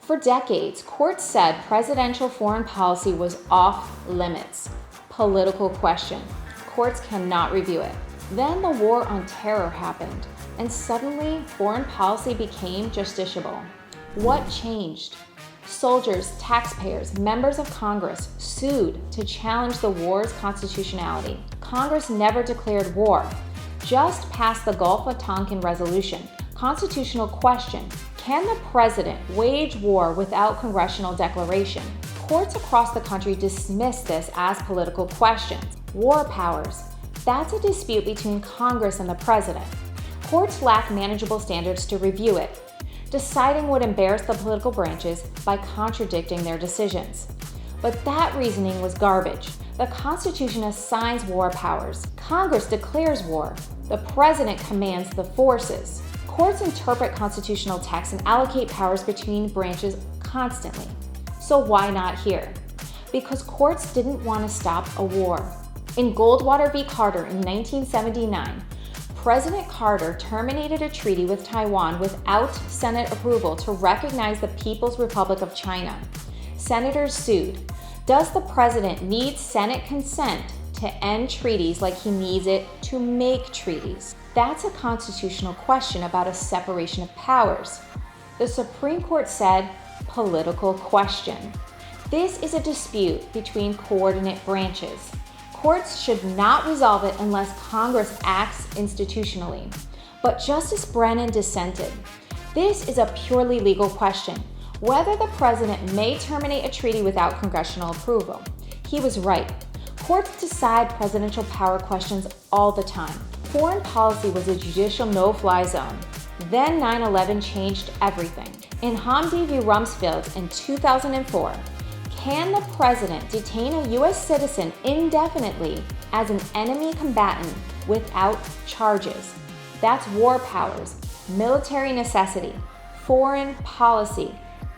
For decades, courts said presidential foreign policy was off limits. Political question. Courts cannot review it. Then the war on terror happened, and suddenly foreign policy became justiciable. What changed? Soldiers, taxpayers, members of Congress sued to challenge the war's constitutionality. Congress never declared war, just passed the Gulf of Tonkin Resolution. Constitutional question: can the president wage war without congressional declaration? Courts across the country dismiss this as political questions. War powers. That's a dispute between Congress and the president. Courts lack manageable standards to review it, deciding would embarrass the political branches by contradicting their decisions. But that reasoning was garbage. The Constitution assigns war powers. Congress declares war. The president commands the forces. Courts interpret constitutional texts and allocate powers between branches constantly. So why not here? Because courts didn't want to stop a war. In Goldwater v. Carter in 1979, President Carter terminated a treaty with Taiwan without Senate approval to recognize the People's Republic of China. Senators sued. Does the president need Senate consent to end treaties like he needs it to make treaties? That's a constitutional question about a separation of powers. The Supreme Court said, political question. This is a dispute between coordinate branches. Courts should not resolve it unless Congress acts institutionally. But Justice Brennan dissented. This is a purely legal question, whether the president may terminate a treaty without congressional approval. He was right. Courts decide presidential power questions all the time. Foreign policy was a judicial no-fly zone. Then 9/11 changed everything. In Hamdi v. Rumsfeld in 2004, can the president detain a U.S. citizen indefinitely as an enemy combatant without charges? That's war powers, military necessity, foreign policy,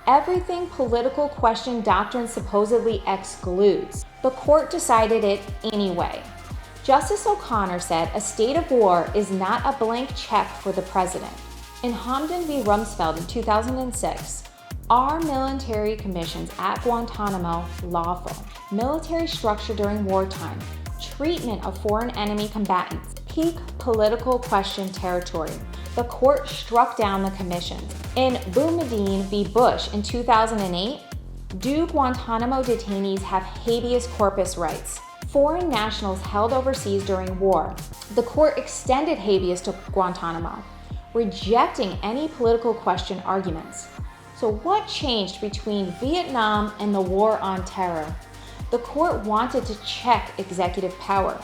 everything political question doctrine supposedly excludes. The court decided it anyway. Justice O'Connor said a state of war is not a blank check for the president. In Hamdan v. Rumsfeld in 2006, are military commissions at Guantanamo lawful? Military structure during wartime, treatment of foreign enemy combatants, peak political question territory. The court struck down the commissions. In Boumediene v. Bush in 2008, do Guantanamo detainees have habeas corpus rights? Foreign nationals held overseas during war. The court extended habeas to Guantanamo, rejecting any political question arguments. So what changed between Vietnam and the war on terror? The court wanted to check executive power.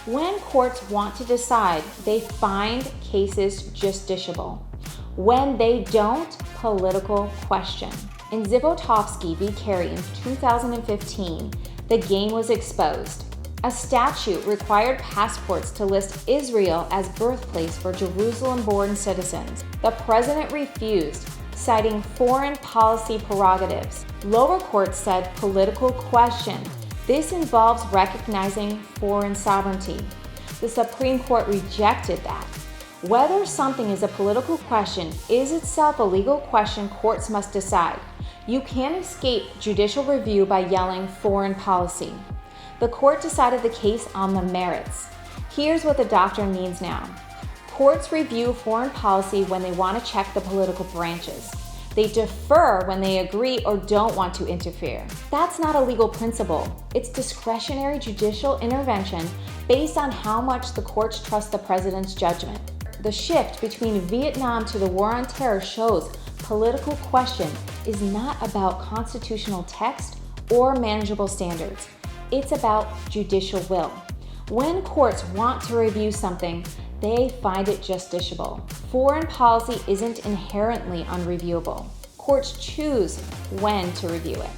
When courts want to decide, they find cases justiciable. When they don't, political question. In Zivotofsky v. Kerry in 2015, the game was exposed. A statute required passports to list Israel as birthplace for Jerusalem-born citizens. The president refused, citing foreign policy prerogatives. Lower courts said political question. This involves recognizing foreign sovereignty. The Supreme Court rejected that. Whether something is a political question is itself a legal question courts must decide. You can't escape judicial review by yelling foreign policy. The court decided the case on the merits. Here's what the doctrine means now. Courts review foreign policy when they want to check the political branches. They defer when they agree or don't want to interfere. That's not a legal principle. It's discretionary judicial intervention based on how much the courts trust the president's judgment. The shift between Vietnam to the war on terror shows political question is not about constitutional text or manageable standards. It's about judicial will. When courts want to review something, they find it justiciable. Foreign policy isn't inherently unreviewable. Courts choose when to review it.